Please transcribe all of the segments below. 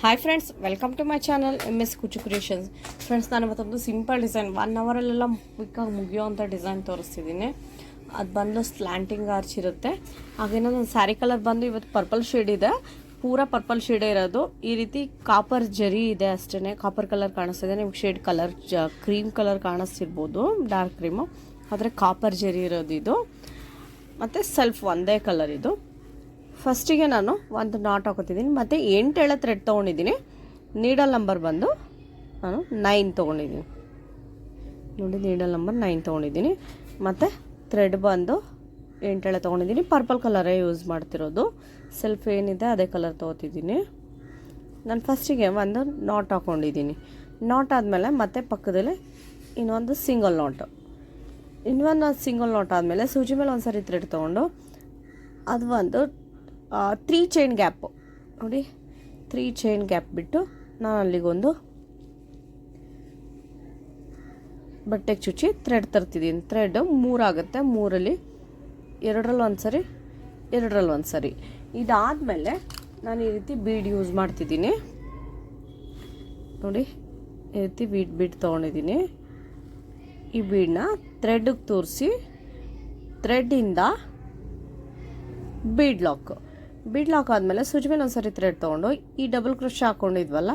Hi friends, welcome to my channel MS Kuchchu creations. Friends, ನಾನು ಇವತ್ತೊಂದು simple design 1 ಅವರಲ್ಲೆಲ್ಲ ಕ್ವಿಕ್ಕಾಗಿ ಮುಗಿಯೋವಂಥ ಡಿಸೈನ್ ತೋರಿಸ್ತಿದ್ದೀನಿ. ಅದು ಬಂದು ಸ್ಲ್ಯಾಂಟಿಂಗ್ ಆರ್ಚ್ ಇರುತ್ತೆ. ಹಾಗೇನೋ ನನ್ನ ಸ್ಯಾರಿ ಕಲರ್ ಬಂದು ಇವತ್ತು ಪರ್ಪಲ್ ಶೇಡ್ ಇದೆ, ಪೂರಾ ಪರ್ಪಲ್ ಶೇಡೇ ಇರೋದು. ಈ ರೀತಿ ಕಾಪರ್ ಜರಿ ಇದೆ ಅಷ್ಟೇ, ಕಾಪರ್ ಕಲರ್ ಕಾಣಿಸ್ತಿದೆ. ನಿಮ್ಗೆ ಶೇಡ್ ಕಲರ್ ಕ್ರೀಮ್ ಕಲರ್ ಕಾಣಿಸ್ತಿರ್ಬೋದು, ಡಾರ್ಕ್ ಕ್ರೀಮು, ಆದರೆ ಕಾಪರ್ ಜರಿ ಇರೋದು ಇದು. ಮತ್ತು ಸೆಲ್ಫ್ ಒಂದೇ ಕಲರ್ ಇದು. ಫಸ್ಟಿಗೆ ನಾನು ಒಂದು ನಾಟ್ ಹಾಕೋತಿದ್ದೀನಿ, ಮತ್ತು 8 ಎಳೆ ಥ್ರೆಡ್ ತೊಗೊಂಡಿದ್ದೀನಿ. ನೀಡಲ್ ನಂಬರ್ ಬಂದು ನಾನು 9 ತೊಗೊಂಡಿದ್ದೀನಿ. ನೋಡಿ, ನೀಡಲ್ ನಂಬರ್ 9 ತೊಗೊಂಡಿದ್ದೀನಿ. ಮತ್ತು ಥ್ರೆಡ್ ಬಂದು 8 ಎಳೆ ತೊಗೊಂಡಿದ್ದೀನಿ. ಪರ್ಪಲ್ ಕಲರೇ ಯೂಸ್ ಮಾಡ್ತಿರೋದು. ಸೆಲ್ಫ್ ಏನಿದೆ ಅದೇ ಕಲರ್ ತೊಗೋತಿದ್ದೀನಿ. ನಾನು ಫಸ್ಟಿಗೆ ಒಂದು ನಾಟ್ ಹಾಕ್ಕೊಂಡಿದ್ದೀನಿ. ನಾಟ್ ಆದಮೇಲೆ ಮತ್ತೆ ಪಕ್ಕದಲ್ಲಿ ಇನ್ನೊಂದು ಸಿಂಗಲ್ ನಾಟು. ಇನ್ನೊಂದು ಸಿಂಗಲ್ ನಾಟ್ ಆದಮೇಲೆ ಸೂಜಿ ಮೇಲೆ ಒಂದು ಸರಿ ಥ್ರೆಡ್ ತೊಗೊಂಡು ಅದು ಒಂದು 3 ಚೈನ್ ಗ್ಯಾಪು, ನೋಡಿ 3 ಚೈನ್ ಗ್ಯಾಪ್ ಬಿಟ್ಟು ನಾನು ಅಲ್ಲಿಗೊಂದು ಬಟ್ಟೆಗೆ ಚುಚ್ಚಿ ಥ್ರೆಡ್ ತರ್ತಿದ್ದೀನಿ. ಥ್ರೆಡ್ 3 ಆಗುತ್ತೆ. 3ರಲ್ಲಿ 2ರಲ್ಲಿ ಒಂದು ಸರಿ, 2ರಲ್ಲಿ ಒಂದು ಸರಿ. ಇದಾದಮೇಲೆ ನಾನು ಈ ರೀತಿ ಬೀಡ್ ಯೂಸ್ ಮಾಡ್ತಿದ್ದೀನಿ. ನೋಡಿ, ಈ ರೀತಿ ಬೀಡ್ ತೊಗೊಂಡಿದ್ದೀನಿ. ಈ ಬೀಡನ್ನ ಥ್ರೆಡ್ಗೆ ತೋರಿಸಿ ಥ್ರೆಡ್ಡಿಂದ ಬೀಡ್ ಲಾಕ್ ಆದಮೇಲೆ ಸೂಜಿ ಮೇಲೆ ಒಂದು ಸರಿ ಥ್ರೆಡ್ ತೊಗೊಂಡು ಈ ಡಬಲ್ ಕ್ರೋಶ ಹಾಕ್ಕೊಂಡಿದ್ವಲ್ಲ,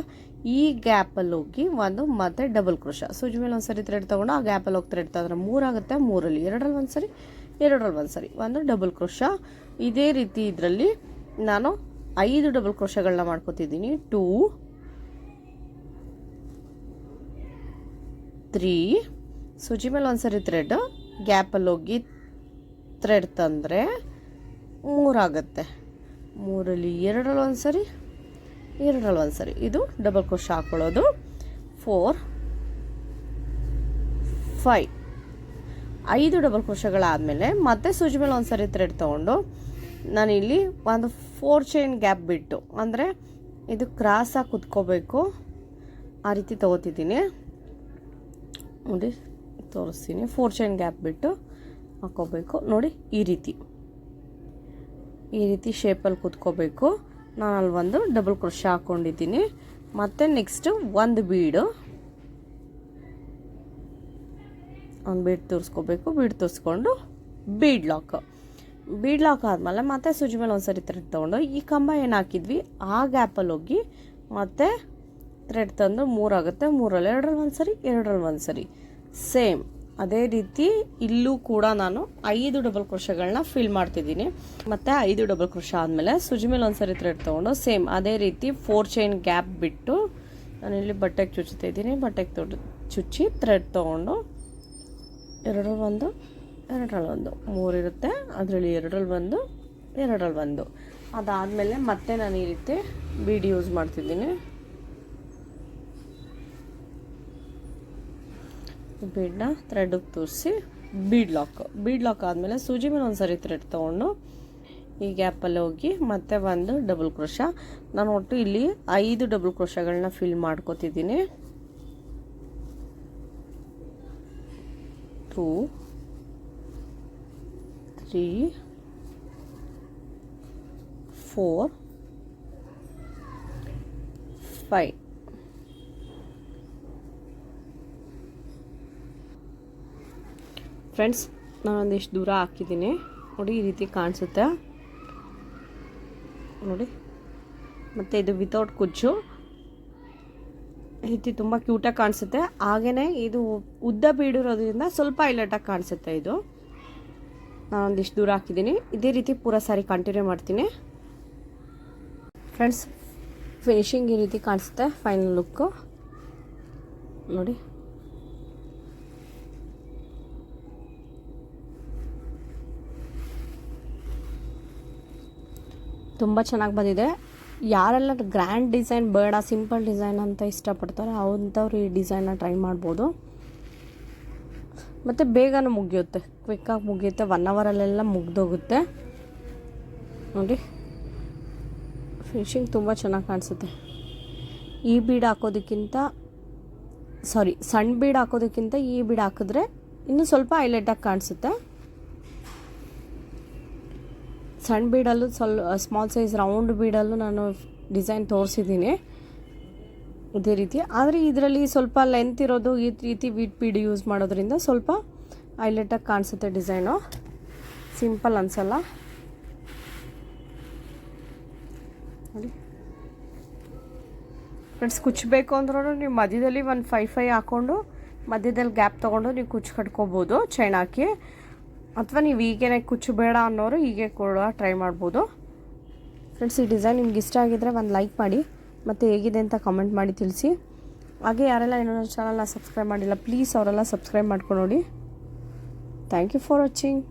ಈ ಗ್ಯಾಪಲ್ಲಿ ಹೋಗಿ ಒಂದು ಮತ್ತೆ ಡಬಲ್ ಕ್ರೋಶ, ಸೂಜಿ ಮೇಲೆ ಒಂದು ಸರಿ ಥ್ರೆಡ್ ತೊಗೊಂಡು ಆ ಗ್ಯಾಪಲ್ಲಿ ಹೋಗಿ ಥ್ರೆಡ್ ತಂದರೆ 3 ಆಗುತ್ತೆ. 3ರಲ್ಲಿ 2ರಲ್ಲಿ ಒಂದು ಸರಿ, 2ರಲ್ಲಿ ಒಂದು ಸರಿ, ಒಂದು ಡಬಲ್ ಕ್ರೋಶ. ಇದೇ ರೀತಿ ಇದರಲ್ಲಿ ನಾನು 5 ಡಬಲ್ ಕ್ರೋಶಗಳನ್ನ ಮಾಡ್ಕೋತಿದ್ದೀನಿ. 2 3, ಸೂಜಿ ಮೇಲೆ ಒಂದು ಸರಿ ಥ್ರೆಡ್, ಗ್ಯಾಪಲ್ಲಿ ಹೋಗಿ ಥ್ರೆಡ್ ತಂದರೆ 3 ಆಗುತ್ತೆ. 3ರಲ್ಲಿ 2ರಲ್ಲಿ ಒಂದು ಸರಿ, 2ರಲ್ಲಿ ಒಂದು ಸರಿ, ಇದು ಡಬಲ್ ಕ್ರೋಶ ಹಾಕ್ಕೊಳ್ಳೋದು. 4 5, 5 ಡಬಲ್ ಕ್ರೋಶಗಳಾದಮೇಲೆ ಮತ್ತೆ ಸೂಜಿ ಮೇಲೆ ಒಂದು ಸರಿ ಥ್ರೆಡ್ ತೊಗೊಂಡು ನಾನಿಲ್ಲಿ ಒಂದು 4 ಚೈನ್ ಗ್ಯಾಪ್ ಬಿಟ್ಟು, ಅಂದರೆ ಇದು ಕ್ರಾಸಾಗಿ ಕುತ್ಕೋಬೇಕು, ಆ ರೀತಿ ತೊಗೋತಿದ್ದೀನಿ. ನೋಡಿ, ತೋರಿಸ್ತೀನಿ. 4 ಚೈನ್ ಗ್ಯಾಪ್ ಬಿಟ್ಟು ಹಾಕ್ಕೋಬೇಕು. ನೋಡಿ, ಈ ರೀತಿ ಶೇಪಲ್ಲಿ ಕುತ್ಕೋಬೇಕು. ನಾನು ಅಲ್ಲಿ ಒಂದು ಡಬಲ್ ಕ್ರೋಶ ಹಾಕ್ಕೊಂಡಿದ್ದೀನಿ. ಮತ್ತು ನೆಕ್ಸ್ಟು ಒಂದು ಬೀಡು ತೋರಿಸ್ಕೋಬೇಕು. ಬೀಡ್ ತೋರಿಸ್ಕೊಂಡು ಬೀಡ್ ಲಾಕ್ ಆದಮೇಲೆ ಮತ್ತೆ ಸೂಜಿ ಮೇಲೆ ಒಂದು ಸರಿ ಥ್ರೆಡ್ ತೊಗೊಂಡು ಈ ಕಂಬ ಏನು ಹಾಕಿದ್ವಿ ಆ ಗ್ಯಾಪಲ್ಲಿ ಹೋಗಿ ಮತ್ತೆ ಥ್ರೆಡ್ ತಂದು 3 ಆಗುತ್ತೆ. 3ರಲ್ಲಿ 2ರಲ್ಲಿ ಒಂದು ಸರಿ, 2ರಲ್ಲಿ ಒಂದು ಸರಿ. ಸೇಮ್ ಅದೇ ರೀತಿ ಇಲ್ಲೂ ಕೂಡ ನಾನು 5 ಡಬಲ್ ಕ್ರೋಶಗಳನ್ನ ಫಿಲ್ ಮಾಡ್ತಿದ್ದೀನಿ. ಮತ್ತು 5 ಡಬಲ್ ಕ್ರೋಶ ಆದಮೇಲೆ ಸೂಜಿ ಮೇಲೆ ಒಂದು ಸರಿ ಥ್ರೆಡ್ ತೊಗೊಂಡು ಸೇಮ್ ಅದೇ ರೀತಿ 4 ಚೈನ್ ಗ್ಯಾಪ್ ಬಿಟ್ಟು ನಾನಿಲ್ಲಿ ಬಟ್ಟೆಗೆ ಚುಚ್ಚುತ್ತಾ ಇದ್ದೀನಿ. ಬಟ್ಟೆಗೆ ಚುಚ್ಚಿ ಥ್ರೆಡ್ ತೊಗೊಂಡು 2ರಲ್ಲಿ ಒಂದು, 2ರಲ್ಲಿ ಒಂದು, 3 ಇರುತ್ತೆ. ಅದರಲ್ಲಿ 2ರಲ್ಲಿ ಒಂದು, 2ರಲ್ಲಿ ಒಂದು. ಅದಾದಮೇಲೆ ಮತ್ತೆ ನಾನು ಈ ರೀತಿ ಬೀಡ್ ಯೂಸ್ ಮಾಡ್ತಿದ್ದೀನಿ. ಬೀಡನ್ನ ಥ್ರೆಡ್ಗೆ ತೋರಿಸಿ ಬೀಡ್ ಲಾಕ್ ಆದಮೇಲೆ ಸೂಜಿ ಮೇಲೆ ಒಂದು ಸರಿ ಥ್ರೆಡ್ ತೊಗೊಂಡು ಈ ಗ್ಯಾಪಲ್ಲಿ ಹೋಗಿ ಮತ್ತೆ ಒಂದು ಡಬಲ್ ಕ್ರೋಶ. ನಾನು ಒಟ್ಟು ಇಲ್ಲಿ 5 ಡಬಲ್ ಕ್ರೋಶಗಳನ್ನ ಫಿಲ್ ಮಾಡ್ಕೋತಿದ್ದೀನಿ. 2 3 4 5. ಫ್ರೆಂಡ್ಸ್, ನಾನೊಂದಿಷ್ಟು ದೂರ ಹಾಕಿದ್ದೀನಿ. ನೋಡಿ, ಈ ರೀತಿ ಕಾಣಿಸುತ್ತೆ. ನೋಡಿ, ಮತ್ತು ಇದು ವಿತೌಟ್ ಕುಚ್ಚು, ಈ ರೀತಿ ತುಂಬ ಕ್ಯೂಟಾಗಿ ಕಾಣಿಸುತ್ತೆ. ಹಾಗೆಯೇ ಇದು ಉದ್ದ ಬೀಡಿರೋದ್ರಿಂದ ಸ್ವಲ್ಪ ಹೈಲೈಟಾಗಿ ಕಾಣಿಸುತ್ತೆ. ಇದು ನಾನೊಂದಿಷ್ಟು ದೂರ ಹಾಕಿದ್ದೀನಿ. ಇದೇ ರೀತಿ ಪೂರ ಸಾರಿ ಕಂಟಿನ್ಯೂ ಮಾಡ್ತೀನಿ. ಫ್ರೆಂಡ್ಸ್, ಫಿನಿಶಿಂಗ್ ಈ ರೀತಿ ಕಾಣಿಸುತ್ತೆ. ಫೈನಲ್ ಲುಕ್ಕು ನೋಡಿ. ತುಂಬ ಚೆನ್ನಾಗಿ ಬಂದಿದೆ. ಯಾರೆಲ್ಲ ಗ್ರ್ಯಾಂಡ್ ಡಿಸೈನ್ ಬೇಡ, ಸಿಂಪಲ್ ಡಿಸೈನ್ ಅಂತ ಇಷ್ಟಪಡ್ತಾರೆ ಅಂಥವ್ರು ಈ ಡಿಸೈನ್ನ ಟ್ರೈ ಮಾಡ್ಬೋದು. ಮತ್ತು ಬೇಗನೂ ಮುಗಿಯುತ್ತೆ, ಕ್ವಿಕ್ಕಾಗಿ ಮುಗಿಯುತ್ತೆ. 1 ಅವರಲ್ಲೆಲ್ಲ ಮುಗ್ದೋಗುತ್ತೆ. ನೋಡಿ, ಫಿನಿಶಿಂಗ್ ತುಂಬ ಚೆನ್ನಾಗಿ ಕಾಣಿಸುತ್ತೆ. ಈ ಬೀಡ್ ಹಾಕೋದಕ್ಕಿಂತ ಸಣ್ಣ ಬೀಡ್ ಹಾಕೋದಕ್ಕಿಂತ ಈ ಬೀಡ್ ಹಾಕಿದ್ರೆ ಇನ್ನೂ ಸ್ವಲ್ಪ ಹೈಲೈಟಾಗಿ ಕಾಣಿಸುತ್ತೆ. ಸಣ್ಣ ಬೀಡಲ್ಲೂ ಸ್ಮಾಲ್ ಸೈಜ್ ರೌಂಡ್ ಬೀಡಲ್ಲೂ ನಾನು ಡಿಸೈನ್ ತೋರಿಸಿದ್ದೀನಿ. ಇದೇ ರೀತಿ. ಆದರೆ ಇದರಲ್ಲಿ ಸ್ವಲ್ಪ ಲೆಂತ್ ಇರೋದು ಈ ರೀತಿ ವೀಟ್ ಬೀಡ್ ಯೂಸ್ ಮಾಡೋದ್ರಿಂದ ಸ್ವಲ್ಪ ಹೈಲೈಟಾಗಿ ಕಾಣಿಸುತ್ತೆ ಡಿಸೈನು, ಸಿಂಪಲ್ ಅನಿಸಲ್ಲ ನೋಡಿ ಫ್ರೆಂಡ್ಸ್. ಕುಚ್ಚಬೇಕು ಅಂದ್ರೂ ನೀವು ಮಧ್ಯದಲ್ಲಿ ಒಂದು 5 ಹಾಕ್ಕೊಂಡು ಮಧ್ಯದಲ್ಲಿ ಗ್ಯಾಪ್ ತೊಗೊಂಡು ನೀವು ಕುಚ್ಚು ಕಟ್ಕೋಬೋದು ಚೈನ್ ಹಾಕಿ, ಅಥವಾ ನೀವು ಹೀಗೇ ಕುಚ್ಚು ಬೇಡ ಅನ್ನೋರು ಹೀಗೆ ಕೂಡ ಟ್ರೈ ಮಾಡ್ಬೋದು ಫ್ರೆಂಡ್ಸ್. ಈ ಡಿಸೈನ್ ನಿಮ್ಗೆ ಇಷ್ಟ ಆಗಿದ್ದರೆ ಒಂದು ಲೈಕ್ ಮಾಡಿ ಮತ್ತು ಹೇಗಿದೆ ಅಂತ ಕಮೆಂಟ್ ಮಾಡಿ ತಿಳಿಸಿ. ಹಾಗೆ ಯಾರೆಲ್ಲ ಇನ್ನೂ ನನ್ನ ಚಾನಲ್ನ ಸಬ್ಸ್ಕ್ರೈಬ್ ಮಾಡಿಲ್ಲ ಪ್ಲೀಸ್ ಅವರೆಲ್ಲ ಸಬ್ಸ್ಕ್ರೈಬ್ ಮಾಡ್ಕೊಂಡು ನೋಡಿ. Thank you for watching.